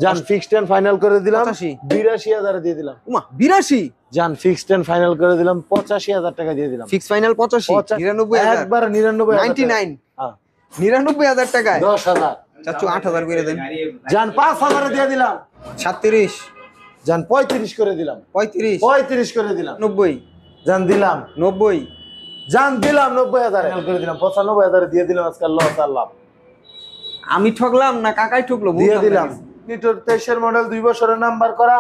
জান fixed and final করে দিলাম 85 ৮২,০০০ দিয়ে দিলাম। উমা 82 জান ফিক্সড এন্ড ফাইনাল করে দিলাম ৮৫,০০০ টাকা দিয়ে দিলাম। ফিক্স ফাইনাল 85 99000 একবার ৯৯,০০০ 99 হ্যাঁ 99000 টাকায় ১০,০০০ চাচু 8000 করে দেন। জান ৫,০০০ দিয়ে দিলাম। 37 জান ৩৫ করে দিলাম। 35 ৩৫ করে দিলাম। 90 জান দিলাম 90 জান দিলাম ৯০,০০০ ফাইনাল করে দিলাম। ৯৫,০০০ দিয়ে দিলাম। আজকাল লস আর লাভ আমি ঠকলাম না কাকাই ঠকলো? দিয়ে দিলাম। নিটোর ২৩ এর মডেল ২ বছরের নাম্বার করা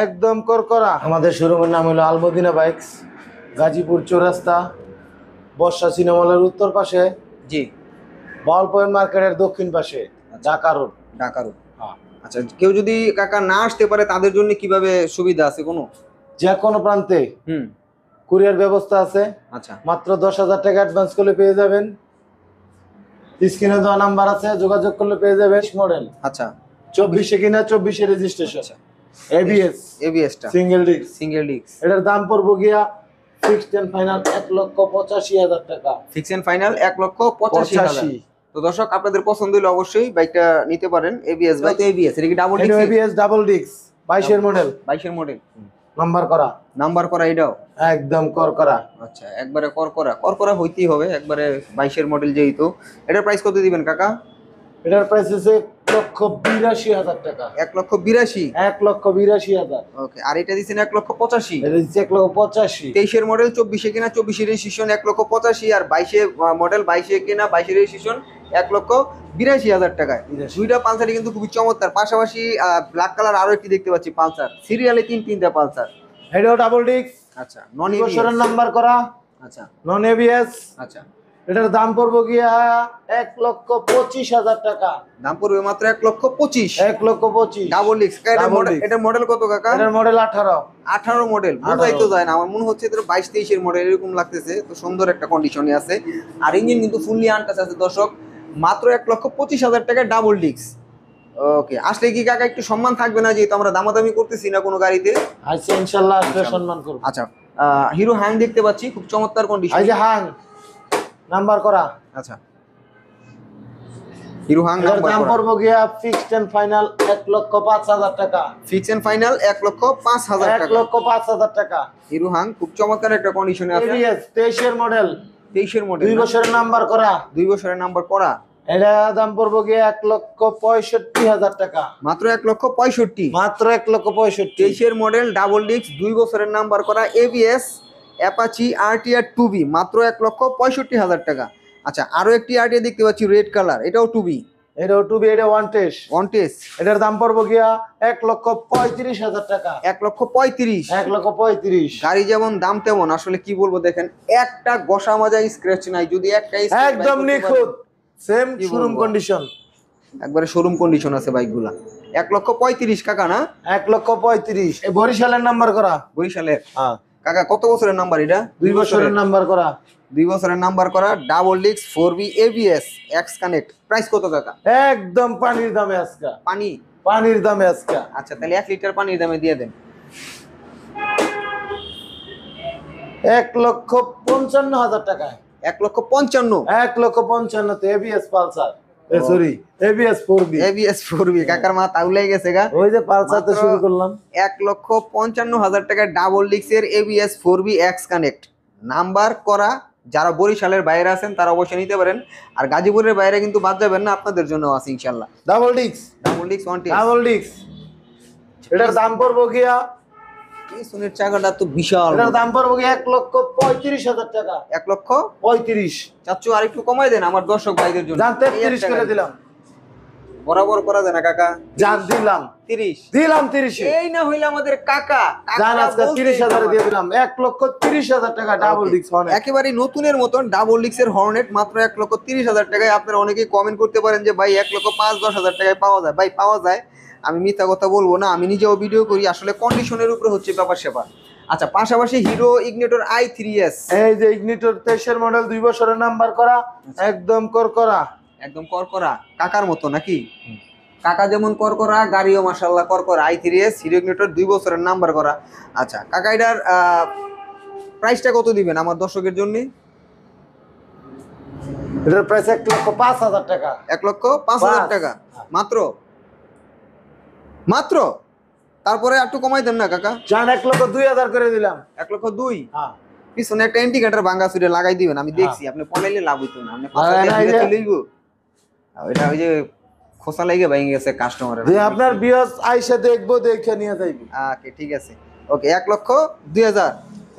একদম করা। আমাদের শোরুমের নাম হলো আলমদিনা বাইকস, গাজীপুর চৌরাস্তা, বর্ষা সিনেমা হলের উত্তর পাশে, জি বল পয়েন্ট মার্কেটের দক্ষিণ পাশে, ঢাকা রোড। ঢাকা রোড। আচ্ছা, কেউ যদি কাকা না আসতে পারে তাদের জন্য কিভাবে সুবিধা আছে কোনো? যে কোনো প্রান্তে কুরিয়ার ব্যবস্থা আছে। আচ্ছা, মাত্র ১০,০০০ টাকা অ্যাডভান্স করলে পেয়ে যাবেন। স্ক্রিনে দেওয়া নাম্বার আছে, যোগাযোগ করলে পেয়ে যাবেন। মডেল আচ্ছা ২৪ কিনা ২৪ রেজিস্ট্রেশন, এবিএস টা সিঙ্গেল ডিস্ক। এটার দাম পড়বো গিয়া ফিক্সড এন্ড ফাইনাল ১,৮৫,০০০ টাকা। ফিক্স এন্ড ফাইনাল ১,৮৫,০০০। তো দর্শক, আপনাদের পছন্দ হলে অবশ্যই বাইকটা নিতে পারেন। এবিএস বাইক, এবিএস এটা কি double disc? ABS double disc ২২ এর মডেল, 22 এর মডেল, নাম্বার করা এটাও একদম করা। আচ্ছা, একবারে করা হইতেই হবে, একবারে 22 এর মডেল যেহেতু। এটার প্রাইস কত দিবেন কাকা? এটার প্রাইস হচ্ছে ১,৮২,০০০ টাকা। ১,৮২,০০০। ১,৮২,০০০। ওকে, আর এটা দিছেন ১,৮৫,০০০। এটা দিচ্ছে ১,৮৫,০০০। ২৩ এর মডেল, 24 কিনা 24 রেজিস্ট্রেশন 1,85,০০০। আর 22 মডেল, 22 কিনা 22 রেজিস্ট্রেশন 1,৮২,০০০ টাকায়। দুইটা পালসারই কিন্তু খুবই চমৎকার। পাশাপাশি ব্ল্যাক কালার আরো একটি দেখতে পাচ্ছি পালসার, সিরিয়ালে তিনটা পালসার। এটাও ডাবল ডিস্ক। আচ্ছা, নন বছরের নাম্বার করা। আচ্ছা, নন এবিএস। আচ্ছা, এটার দাম পড়বো গিয়া ১,২৫,০০০ টাকা। দাম পড়বে মাত্র 1,25,০০০। ১,২৫,০০০ ডাবল ডিস্ক। এটার মডেল কত কাকা? এটার মডেল 18। 18 মডেল, বোঝাই তো যায় না। আমার মনে হচ্ছে এটা 22-23 এর মডেল এরকম লাগতেছে। তো সুন্দর একটা কন্ডিশনে আছে, আর ইঞ্জিন কিন্তু ফুললি আনটাচ আছে দর্শক। মাত্র 1,25,০০০ টাকায় ডাবল ডিস্ক। ওকে, আসলে কি কাকা একটু সম্মান থাকবে না, যেহেতু আমরা দামাদামি করতেছি না কোনো গাড়িতে? আচ্ছা, ইনশাআল্লাহ আসলে সম্মান করব। আচ্ছা, হিরো হ্যাং দেখতে পাচ্ছি, খুব চমৎকার কন্ডিশন। এই যে হ্যাং নাম্বার করা। আচ্ছা, হিরো হ্যাং নাম্বার দাম করা। পড়বো গিয়া ফিক্সড এন্ড ফাইনাল ১,০৫,০০০ টাকা। ফিক্স এন্ড ফাইনাল 1,05,০০০ টাকা। ১,০৫,০০০ টাকা। হিরো হ্যাং খুব চমৎকার একটা কন্ডিশনে আছে। এবিএস ২৩ এর মডেল, 23 এর মডেল, ২ বছরের নাম্বার করা। 2 বছরের নাম্বার করা। এটা দাম পড়বো গিয়া ১,৬৫,০০০ টাকা। মাত্র 1,65,০০০। মাত্র ১,৬৫,০০০। 23 এর মডেল, ডাবল ডিস্ক, 2 বছরের নাম্বার করা, এবিএস, অ্যাপাচি আরটিআর 2B, মাত্র 1,65,০০০ টাকা। আচ্ছা, আরো একটি আরটিআর দেখতে পাচ্ছি রেড কালার, এটাও 2B। এটাও 2B, এটা ওয়ান টেস্ট। এটার দাম পড়বো গিয়া ১,৩৫,০০০ টাকা। 1,35,০০০। ১,৩৫,০০০। গাড়ি যেমন দাম তেমন, আসলে কি বলবো, দেখেন একটা ঘষা মাজা স্ক্র্যাচ নাই, যদি একটা একদম নিখুঁত সেম শোরুম কন্ডিশন, একবারে শোরুম কন্ডিশন আছে বাইকগুলা। 1,35,০০০ কাকা না? ১,৩৫,০০০। এই বরিশালের নাম্বার করা। বরিশালের। হ্যাঁ কাকা কত বছরের নাম্বার এটা? ২ বছরের নাম্বার করা। 2 বছরের নাম্বার করা, double disc, 4B ABS, x connect. Price কত কাকা? একদম পানির দামে আজকা। পানির দামে আজকা। আচ্ছা, তাহলে 1 লিটার পানির দামে দিয়ে দেন। ১,৫৫,০০০ টাকায়। 1,55,০০০। ১,৫৫,০০০ তে ABS Pulsar, sorry ABS 4B। ABS 4B, কাকার মা তাউলাই গেছে গা। ওই যে পালসার তো শুরু করলাম। 1,55,০০০ টাকায় ডাবল ডিস্কের ABS 4B x connect, number করা। যারা বরিশালের বাইরে আছেন তারা অবশ্যই নিতে পারেন, আর গাজীপুরের বাইরে কিন্তু বাদ যাবেন না, আপনাদের জন্য আছে ইনশাআল্লাহ। Double disc one test. Double disc. এটার দাম পড়বো গিয়া, এই সোনের চাকাটা তো বিশাল। এটার দাম পড়বো গিয়া ১,৩৫,০০০ টাকা। 1,35,০০০। চাচ্চু আর একটু কমাই দেন আমার দর্শক ভাইদের জন্য। জান ৩৩ করে দিলাম। বরাবর করা যায় না কাকা? জান দিলাম 30। দিলাম 30 এ। এই না হইলে আমাদের কাকা। জান আজকে ৩০,০০০ দিয়ে দিলাম। ১,৩০,০০০ টাকা ডাবল ডিস্ক হর্নেট। একেবারে নতুনের মতন ডাবল ডিস্কের হর্নেট মাত্র 1,30,০০০ টাকায়। আপনারা অনেকেই কমেন্ট করতে পারেন যে ভাই 1,05,০০০-১০,০০০ টাকায় পাওয়া যায়। ভাই পাওয়া যায়, আমি মিথ্যা কথা বলবো না, আমি নিজেও ভিডিও করি। আসলে কন্ডিশনের উপরে হচ্ছে ব্যাপার সেবা। আচ্ছা, পাশাপাশি হিরো ইগনিটর i3s, এই যে ইগনিটর 23 এর মডেল, 2 বছরের নাম্বার করা, একদম করকরা। একদম করকরা, কাকার মতো নাকি? কাকা যেমন করকরা, গাড়িও মাশাআল্লাহ করকরা। i3s হিরো ইগনিটর, 2 বছরের নাম্বার করা। আচ্ছা কাকা, এটার প্রাইসটা কত দিবেন আমার দর্শকের জন্য? এটার প্রাইস 1,05,০০০ টাকা। 1,05,০০০ টাকা মাত্র। মাত্র, তারপরে একটু কমাই দেন না কাকা। জান 1,02,000 করে দিলাম। 1,02,000। হ্যাঁ পিছনে একটা ইন্ডিকেটর ভাঙ্গা সুরে লাগাই দিবেন, আমি দেখছি আপনি পলাইলে লাভ হইতো না, আপনি লাগাই না, এই যে- চলেইব। ওইটা ওই যে খোসা লাগে ভেঙে গেছে কাস্টমারের। যে আপনার বিয়স আইসা দেখবো, দেখে নিয়ে যাইবো। ওকে ঠিক আছে, ওকে 1,02,000।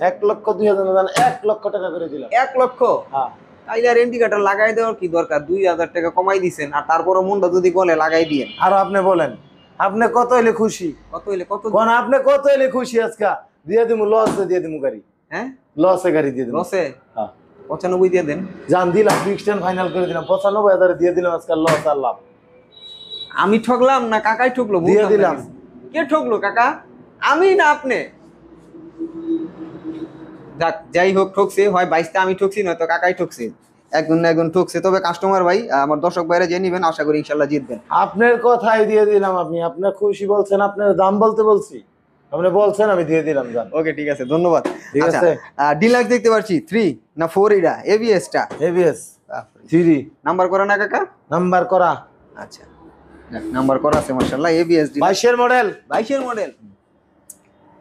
1,02,000 না, 1 লক্ষ টাকা করে দিলাম। 1 লক্ষ? হ্যাঁ তাইলে আর ইন্ডিকেটর লাগাই দেওয়ার কি দরকার? 2,000 টাকা কমাই দিছেন, আর তারপরে মনটা যদি বলে লাগাই দিয়েন। আর আপনি বলেন, আপনি কত হইলে খুশি? কত হইলে কত? কোন আপনি কত হইলে খুশি? আজকে দিয়ে দিমু, লসে দিয়ে দিমু গাড়ি। হ্যাঁ লসে গাড়ি দিয়ে দিমু। লসে? হ্যাঁ 95 দিয়ে দেন। জান দিলাম, ফিক্সড এন্ড ফাইনাল করে দিলাম। 95,000 দিয়ে দিলাম। আজকে লস আর লাভ আমি ঠকলাম না কাকাই ঠকলো? দিয়ে দিলাম। কে ঠকলো কাকা? আমি না আপনি? যাক যাই হোক, ঠকছে হয় 22টা আমি ঠকছি, নয়তো কাকাই ঠকছে, একজন না একজন ঠকছে। তবে কাস্টমার ভাই, আমার দর্শক ভাইরা যে নিবেন, আশা করি ইনশাল্লাহ জিতবেন। আপনার কথাই দিয়ে দিলাম। আপনি আপনার খুশি বলছেন, আপনার দাম বলতে বলছি, আপনি বলছেন, আমি দিয়ে দিলাম। জান ওকে ঠিক আছে, ধন্যবাদ। ঠিক আচ্ছা, আছে। ডিলাক্স দেখতে পাচ্ছি 3 না 4, এটা এবিএস টা এবিএস 3 নাম্বার করা না কাকা? নাম্বার করা। আচ্ছা নাম্বার করা আছে মাশাআল্লাহ। এবিএস 22 এর মডেল। 22 এর মডেল।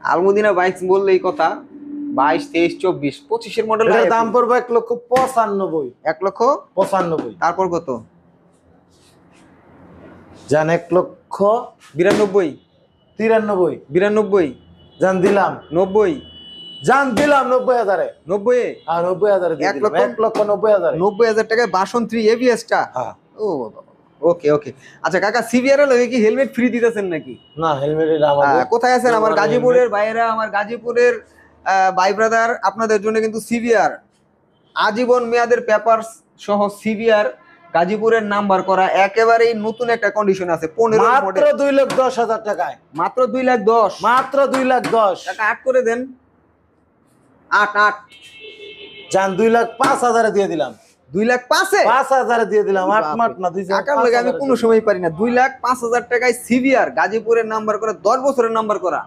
আলমদিনা বাইকস বললেই কথা, 22, 23, 24, 25 এর মডেল। এটার দাম পড়বে 1,95,000। 1,95,000। তারপর কত? জান 1,92,000। 92, জান দিলাম 90, জান দিলাম 90,000 এ। 90 এ? হ্যাঁ 90,000 দিয়ে দিলাম। 1,90,000 এ। 90,000 টাকায় বাসন 3 এবিএস টা? হ্যাঁ ও বাবা, ওকে ওকে। আচ্ছা কাকা, সিভিআর এর লগে কি হেলমেট ফ্রি দিতেছেন নাকি? না, হেলমেট এটা আমাদের। কোথায় আছেন আমার গাজীপুরের ভাইয়েরা? আমার গাজীপুরের ভাই ব্রাদার, আপনাদের জন্য কিন্তু সিভিআর আজীবন মেয়াদের পেপারস সহ সিভিআর গাজীপুরের নাম্বার করা একেবারেই নতুন একটা কন্ডিশন আছে। 15 মাত্র মডেল, 2,10,000 টাকায়। মাত্র 2,10,000 মাত্র 2,10,000 টাকা। 8 করে দেন, 8 জান 2,05,000 এ দিয়ে দিলাম। 2,05,000 এ? 5,000 এ দিয়ে দিলাম। 8 মাঠ না, 2,05,000 টাকার লাগে আমি কোনো সময় পারি না। 2,05,000 টাকায় সিভিআর গাজীপুরের নাম্বার করা, 10 বছরের নাম্বার করা।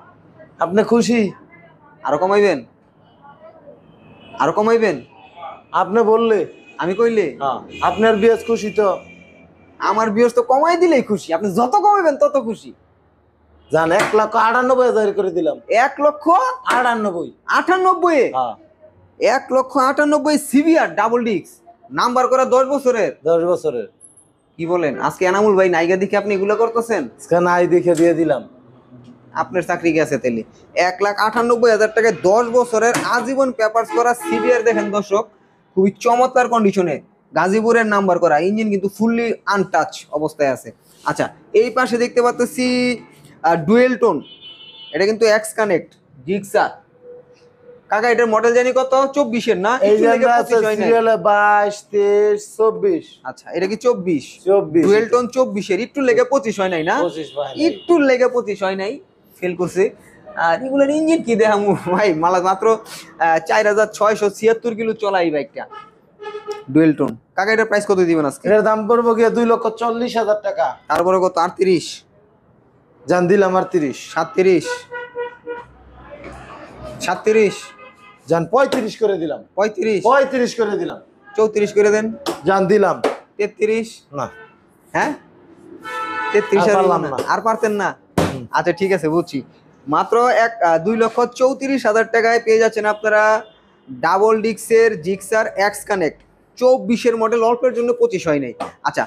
আপনি খুশি? আরো কমাইবেন? আরো কমাইবেন? আপনি বললে। আমি কইলে? হ্যাঁ আপনার বিএস খুশি তো? আমার বিয়স তো কমাই দিলেই খুশি, আপনি যত কমাইবেন তত খুশি। জান 1,98,000 করে দিলাম। 1,98,000? 98। হ্যাঁ 1,98,000 সিভিআর ডাবল ডিস্ক নাম্বার করা, 10 বছরের। 10 বছরের। কি বলেন? আজকে এনামুল ভাই নাইগা দেখে আপনি এগুলো করতেছেন? নাই দেখে দিয়ে দিলাম। আপনার চাকরি গেছে তেলে। 1,98,000 টাকায় 10 বছরের আজীবন পেপারস করা সিভিআর দেখেন দর্শক, খুবই চমৎকার কন্ডিশনে, গাজীপুরের নাম্বার করা, ইঞ্জিন কিন্তু ফুললি আনটাচ অবস্থায় আছে। আচ্ছা, এই পাশে দেখতে পাচ্ছি ডুয়েল টোন, এটা কিন্তু এক্স কানেক্ট জিক্সার। কাকা এটার মডেল জানি কত? 24 এর না? এই একটু লেগে যে 25 হয় নাই। সিরিয়ালে 22, 23, 24। আচ্ছা এটা কি 24? 24 ডুয়েল টোন 24 এর, একটু লেগে 25 হয় নাই না? 25 হয় নাই। একটু লেগে 25 হয় নাই, ফেল করছে। আর এগুলোর ইঞ্জিন কি দেখামু ভাই, মাত্র 4,676 কিলো চলা এই বাইকটা ডুয়েল টোন। কাকা এটার প্রাইস কত দিবেন আজকে? এটার দাম পড়বো গিয়ে 2,40,000 টাকা। তারপরে কত? 38? জান দিলাম 38। 37? 37? জান 35 করে দিলাম। 35? 35 করে দিলাম। 34 করে দেন। জান দিলাম। 33? না হ্যাঁ 33 আর পারলাম না। আর পারতেন না? আচ্ছা ঠিক আছে, বুঝছি। মাত্র 2,34,000 টাকায় পেয়ে যাচ্ছেন আপনারা ডাবল ডিক্সের জিক্সার এক্স কানেক্ট 24 এর মডেল, অল্পের জন্য 25 হয় নাই। আচ্ছা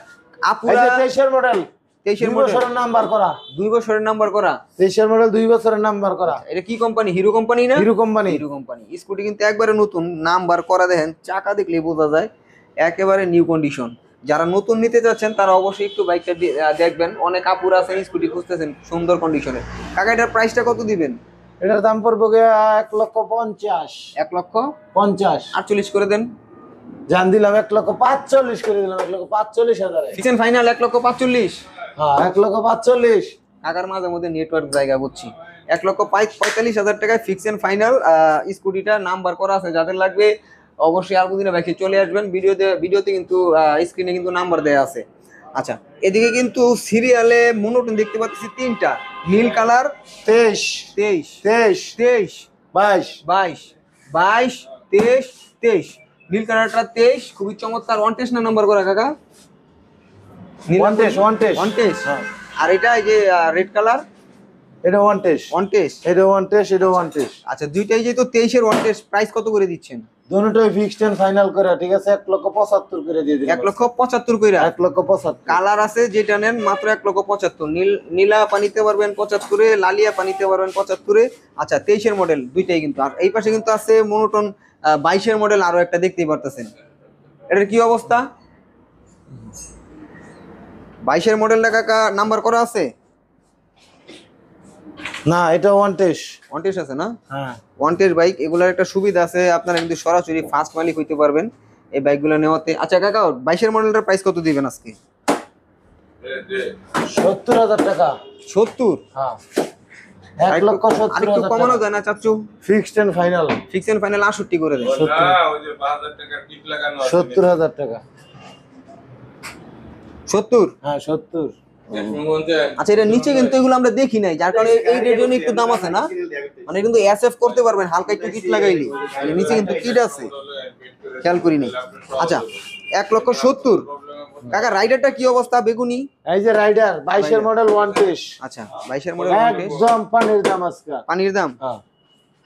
আপুরা, 23 এর মডেল, 23 এর 2 মডেল, বছরের নাম্বার করা। 2 বছরের নাম্বার করা। 23 এর মডেল, 2 বছরের নাম্বার করা। এটা কি কোম্পানি? হিরো কোম্পানি না? Hero company. Hero company. Scooty কিন্তু একবারে নতুন, নাম্বার করা দেখেন, চাকা দেখলেই বোঝা যায় একেবারে নিউ কন্ডিশন। যারা নতুন নিতে যাচ্ছেন তারা অবশ্যই একটু বাইকটা দেখবেন। অনেক আপুরা আছেন স্কুটি খুঁজতেছেন সুন্দর কন্ডিশনে। কাকা এটার প্রাইসটা কত দিবেন? এটার দাম পড়বো গিয়ে 1,50,000। 1,50,000? 48 করে দেন। জান দিলাম 1,45,000 করে দিলাম। 1,45,000 ফিক্সড ফাইনাল 1,45,000? হ্যাঁ 1,45,000। ঢাকার মাঝে মধ্যে নেটওয়ার্ক জায়গা বুঝছি। 1,45,000 টাকায় ফিক্স এন্ড ফাইনাল স্কুটিটা নাম্বার করা আছে। যাদের লাগবে অবশ্যই আলমদিনা বাইকে চলে আসবেন। ভিডিওতে কিন্তু স্ক্রিনে কিন্তু নাম্বার দেয়া আছে। আচ্ছা এদিকে কিন্তু সিরিয়ালে মনোটন দেখতে পাচ্ছি 3টা, নীল কালার 23, 23, 23, 23, 22, 22, 22, 23, 23। নীল কালারটা 23, খুবই চমৎকার। ওয়ান টেস্ট না নাম্বার করা কাকা? One test. One test. আর এটা এই যে রেড কালার এটা ওয়ান টেস্ট, ওয়ান টেস্ট। এটা ওয়ান টেস্ট, এটা ওয়ান টেস্ট। আচ্ছা দুইটাই যেহেতু 23-এর ওয়ান টেস্ট, প্রাইস কত করে দিচ্ছেন? দুটোই ফিক্সড এন্ড ফাইনাল করে, ঠিক আছে, 1,75,000 করে দিয়ে দিলাম। 1,75,000 কইরা। 1,75,000। কালার আছে যেটা নেন মাত্র 1,75,000। নীলা পানিতে পারবেন 75-এ, লালিয়া পানিতে পারবেন 75-এ। আচ্ছা 23-এর মডেল দুইটাই কিন্তু। আর এই পাশে কিন্তু আছে মনোটন 22-এর মডেল, আরো একটা দেখতেই পারতেছেন। এটার কি অবস্থা? 22-এর মডেলটা কাকা নাম্বার করা আছে? না, এটা ওয়ান টেস্ট। ওয়ান টেস্ট আছে না? হ্যাঁ, ওয়ান টেস্ট বাইক। এগুলোর একটা সুবিধা আছে, আপনারা কিন্তু সরাসরি ফার্স্ট মালিক হইতে পারবেন এই বাইকগুলো নেওয়াতে। আচ্ছা কাকা 22-এর মডেলটার প্রাইস কত দিবেন আজকে? 70,000 টাকা। 70? হ্যাঁ, আরেকটু 1,70,000 কমানো যায় না চাচ্চু? Fixed and final. Fix and final 68 করে দেন। 70,000 টাকা। 70? হ্যাঁ 70। আচ্ছা এটা নিচে কিন্তু এগুলো আমরা দেখি নাই, যার কারণে এই রেডিও একটু দাম আছে না, মানে কিন্তু এসএফ করতে পারবেন হালকা একটু কিট লাগাইলি। নিচে কিন্তু কিট আছে, খেয়াল করিনি। আচ্ছা 1,70,000। কাকা রাইডারটা কি অবস্থা? বেগুনি। এই যে রাইডার 22-এর মডেল ওয়ান টেস্ট। আচ্ছা 22-এর মডেল একদম পানির দাম আজকে। পানির দাম হ্যাঁ,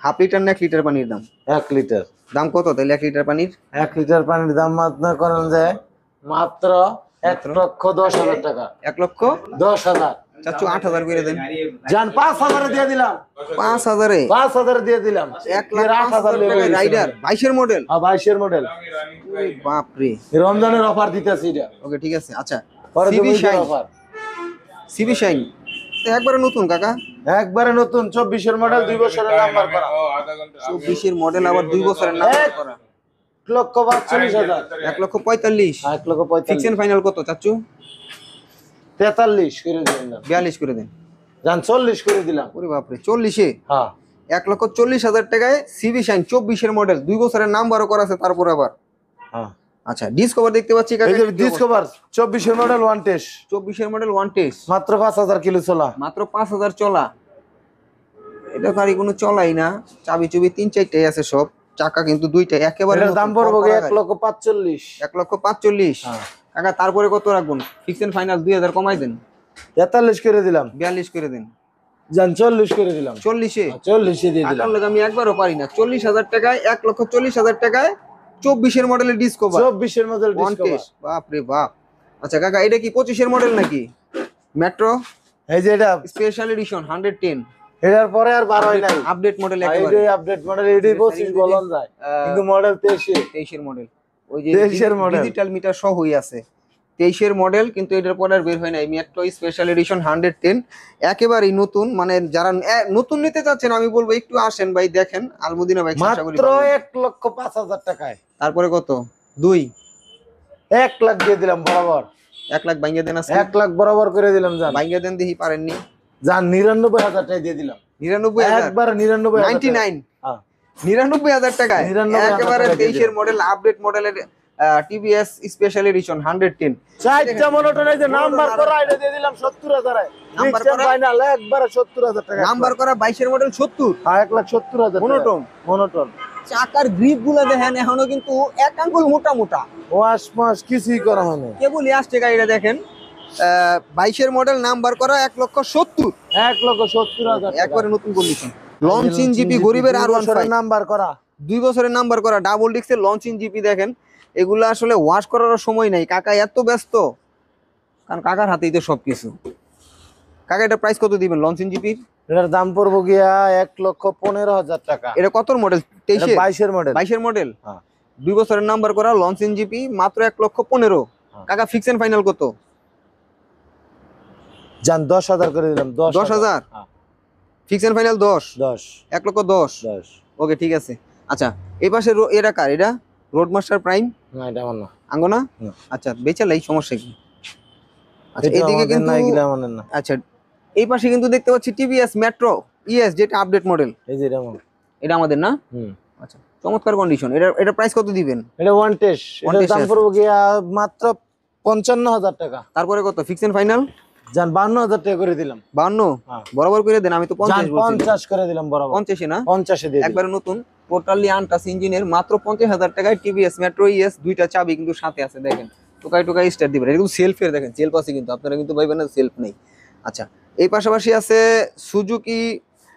হাফ লিটার না 1 লিটার পানির দাম? 1 লিটার। দাম কত তাহলে 1 লিটার পানির? 1 লিটার পানির দাম মাত্র করেন যায় মাত্র 1,10,000 টাকা। 1,10,000। চাচ্চু 8,000 করে দেন। জান 5,000 দিয়ে দিলাম। 5,000-এ? 5,000 দিয়ে দিলাম। 1,05,000 রাইডার 22-এর মডেল। হ্যাঁ 22-এর মডেল। বাপ রে। রমজানের অফার দিতেছি এটা। ওকে ঠিক আছে। আচ্ছা পরে CB Shine. Offer. CB Shine তো একবারে নতুন কাকা? একবারে নতুন 24-এর মডেল 2 বছরের নাম্বার করা। 24-এর মডেল আবার 2 বছরের নাম্বার করা। 1,45,000। 1,45,000। 1,45,000। ফিক্স এন্ড ফাইনাল কত চাচ্চু? 43 করে দিলাম। 42 করে দেন। জান 40 করে দিলাম। ওরে বাপ রে 40-এ? হ্যাঁ 1,40,000 টাকায় সিবি শাইন 24-এর মডেল 2 বছরের নাম্বারও করা আছে তারপর আবার। হ্যাঁ। আচ্ছা ডিসকভার দেখতে পাচ্ছি কাকা। এই যে ডিসকভার 24-এর মডেল ওয়ান টেস্ট। 24-এর মডেল ওয়ান টেস্ট। মাত্র 5,000 কিলো চলা। মাত্র 5,000 চলা। এটা গাড়ি কোনো চলাই না, চাবি চুবি 3-4টাই আছে সব, চাকা কিন্তু দুইটাই একেবারে। এর দাম পড়বে 1,45,000। 1,45,000। হ্যাঁ। কাকা তারপরে কত রাখবেন? ফিক্স এন্ড ফাইনাল 2,000 কমাই দেন। 43 করে দিলাম। 42 করে দেন। জান 40 করে দিলাম। 40-এ? 40 দিয়ে দিলাম। টাকার লাগে আমি একবারও পারি না। 40,000 টাকায় 1,40,000 টাকায় 24-এর মডেলের ডিসকভার। 24-এর মডেল ডিসকভার। বাপ রে বাপ। আচ্ছা কাকা এটা কি 25-এর মডেল নাকি? মেট্রো এই যে এটা স্পেশাল এডিশন 110। এটার পরে আর 12 হয় নাই। আপডেট মডেল একেবারে। এইটাই আপডেট মডেল, এইটাই 25 বলন যায় কিন্তু মডেল 23-এর মডেল। ওই যে 23-এর মডেল ডিজিটাল মিটার সহই আছে। 23-এর মডেল, কিন্তু এটার পরে আর বের হয় নাই। মেট্রো স্পেশাল এডিশন 110 একেবারেই নতুন। মানে যারা নতুন নিতে চাচ্ছেন আমি বলবো একটু আসেন ভাই, দেখেন আলমদিনা বাইক। মাত্র 1,05,000 টাকায়। তারপরে কত? 2 1 লাখ দিয়ে দিলাম বরাবর। 1 লাখ ভাঙিয়ে দেন আজকে। 1 লাখ বরাবর করে দিলাম। জান ভাঙিয়ে দেন দেখি, পারেননি? জান 99,000 টাকা দিয়ে দিলাম। 99,000? একবার 99,000। 99? হ্যাঁ 99,000 টাকায় 99,000 একেবারে টাকা দিয়ে 23-এর মডেল আপডেট মডেলের টিভিএস স্পেশাল এডিশন 110। চারটা মনোটন এই যে নাম্বার করা, এটা দিয়ে দিলাম 70,000 এ। নাম্বার নাম্বার করা ফাইনাল একবারে 70,000 টাকা। নাম্বার করা 22-এর মডেল 70। হ্যাঁ 1,70,000 মনোটন। মনোটন। চাকার গ্রিপ গুলো দেখেন এখনো কিন্তু এক আঙ্গুল মোটা মোটা, ওয়াশ মাস কিছুই করা হয়নি। কেবলই আসছে গাড়িটা দেখেন। 22-এর মডেল নাম্বার করা 1,70,000। 1,70,000 একবারে নতুন কন্ডিশন। লঞ্চিং জিপি গরিবের R15 নাম্বার করা, 2 বছরের নাম্বার করা ডাবল ডিস্কের লঞ্চিং জিপি দেখেন। এগুলো আসলে ওয়াশ করার সময় নাই, কাকা এত ব্যস্ত, কারণ কাকার হাতেই তো সবকিছু। কাকা এটা প্রাইস কত দিবেন লঞ্চিং জিপির? এটার দাম পড়বো গিয়া 1,15,000 টাকা। এটা কত মডেল? 22-এর মডেল। 22-এর মডেল। হ্যাঁ 2 বছরের নাম্বার করা লঞ্চিং জিপি মাত্র 1,15,000। কাকা ফিক্স এন্ড ফাইনাল কত? জান 10,000 করে দিলাম। 10,000? হ্যাঁ ফিক্স এন্ড ফাইনাল 10? 1,10,000। ওকে ঠিক আছে। আচ্ছা এই পাশে এটা কার? এটা রোডমাস্টার প্রাইম না, এটা আমার না। আঙ্গনা? না। আচ্ছা বেচালাই, সমস্যা কি? আচ্ছা এটা এইদিকে আমাদের কিন্তু না, এগুলা আমাদের না। আচ্ছা এই পাশে কিন্তু দেখতে পাচ্ছি টিভিএস মেট্রো ইএস, যেটা আপডেট মডেল। এই যে এটা আমার। এটা আমাদের না? আচ্ছা চমৎকার কন্ডিশন। এটা প্রাইস কত দিবেন? এটা ওয়ান টেস্ট, এটার দাম পড়বো গিয়া মাত্র 55,000 টাকা। তারপরে কত ফিক্স এন্ড ফাইনাল? জান 52,000 টাকা করে দিলাম। 52? হ্যাঁ বরাবর করে দেন, আমি তো 50 বলছি। 50 করে দিলাম বরাবর। 50 না? 50 এ দিয়ে দিলাম। একবারে নতুন টোটালি আনটাস ইঞ্জিনের মাত্র 50,000 টাকায় টিভিএস মেট্রো ইএস, 2টা চাবি কিন্তু সাথে আছে দেখেন। টোকাই টোকাই স্টার্ট দিবেন। এটা কিন্তু সেলফের দেখেন, সেলফ আছে কিন্তু, আপনারা কিন্তু ভাইবেন না সেলফ নেই। আচ্ছা এই পাশাপাশি আছে সুজুকি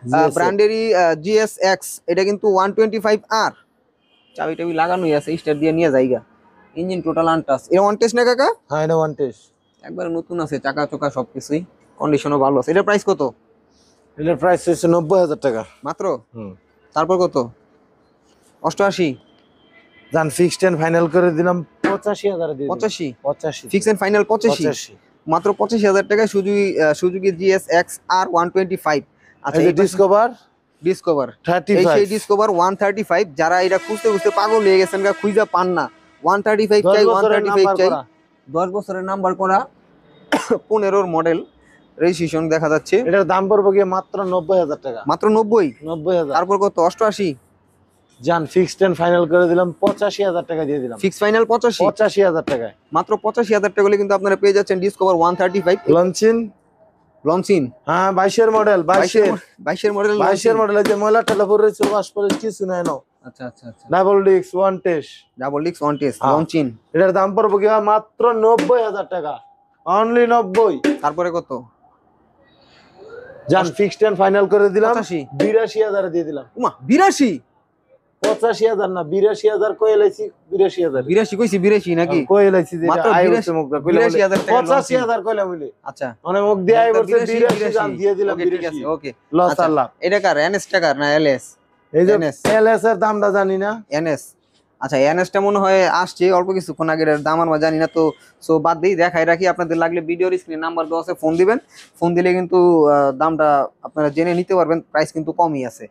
GSX ব্র্যান্ডেরই GSX, এটা কিন্তু 125R, চাবি টাবি লাগানোই আছে, স্টার্ট দিয়ে নিয়ে যাইগা। ইঞ্জিন টোটাল আনটাস, এটা ওয়ান টেস্ট না কাকা? হ্যাঁ এটা ওয়ান টেস্ট, একবারে নতুন আছে, চাকা চোকা সবকিছুই, কন্ডিশনও ভালো আছে। এটার প্রাইস কত? এটার প্রাইস হচ্ছে 90,000 টাকা। মাত্র? হুম, তারপর কত? 88? জান ফিক্সড এন্ড ফাইনাল করে দিলাম 85,000 দিয়ে 85? 85 ফিক্স এন্ড ফাইনাল 85? মাত্র 85,000 টাকায় সুজুকি GSX R 125। আচ্ছা, এই ডিসকভার ডিসকভার, এই 35 সেই ডিসকভার 135, যারা এটা খুঁজতে খুঁজতে পাগল হয়ে গেছেন গা, খুঁজা পান না, 135 চাই, 135 চাই। 10 বছরের নাম্বার করা 15 মডেল, রেজিস্ট্রেশন দেখা যাচ্ছে। এটার দাম পড়বে গিয়ে মাত্র 90,000 টাকা। মাত্র 90? 90,000। তারপর কত? 88? জান ফিক্সড এন্ড ফাইনাল করে দিলাম 85,000 টাকা দিয়ে দিলাম। Fix final 85? 85,000 টাকায় মাত্র 85,000 টাকা হলে কিন্তু আপনারা পেয়ে যাচ্ছেন ডিসকভার 135 লঞ্চিন। লঞ্চিন। হ্যাঁ 22 মডেল, 22 মডেল। 22 মডেল, যে ময়লা টেলা পরে রয়েছে ওয়াশ পরে কিছু নাই না। আচ্ছা আচ্ছা আচ্ছা, double disc one test, double ডিক্স ওয়ান টেস্ট হ্যাঁ। লঞ্চিন। এটার দাম পড়বে কি মাত্র 90,000 টাকা, অনলি 90। তারপরে কত? জান ফিক্সড এন্ড ফাইনাল করে দিলাম 85? 82,000 দিয়ে দিলাম। উমা 82? 85,000 না 82,000 কই এলাইছি, 82,000 82 কইছি, 82 নাকি? কই এলাইছি যে মাত্র আই 82,000 হচ্ছে মুখ দা কইলা 82,000 টাকা 85,000 কইলা বলি। আচ্ছা, মানে মুখ দিয়ে আই বলছে 82 82 দাম দিয়ে দিলাম। ওকে, ঠিক আছে, 82 ওকে। লস আচ্ছা, আল্লাহ। এটা কার এনএস টাকার না এলএস? এই যে NS এলএস এর দামটা জানি না। এনএস, আচ্ছা এনএসটা মনে হয় আসছে অল্প কিছুক্ষণ আগে, এর দাম আমরা জানি না তো। সো বাদ দিই, দেখাই রাখি আপনাদের, লাগলে ভিডিওর স্ক্রিনে নাম্বার দেওয়া আছে, ফোন দিবেন। ফোন দিলে কিন্তু দামটা আপনারা জেনে নিতে পারবেন, প্রাইস কিন্তু কমই আছে।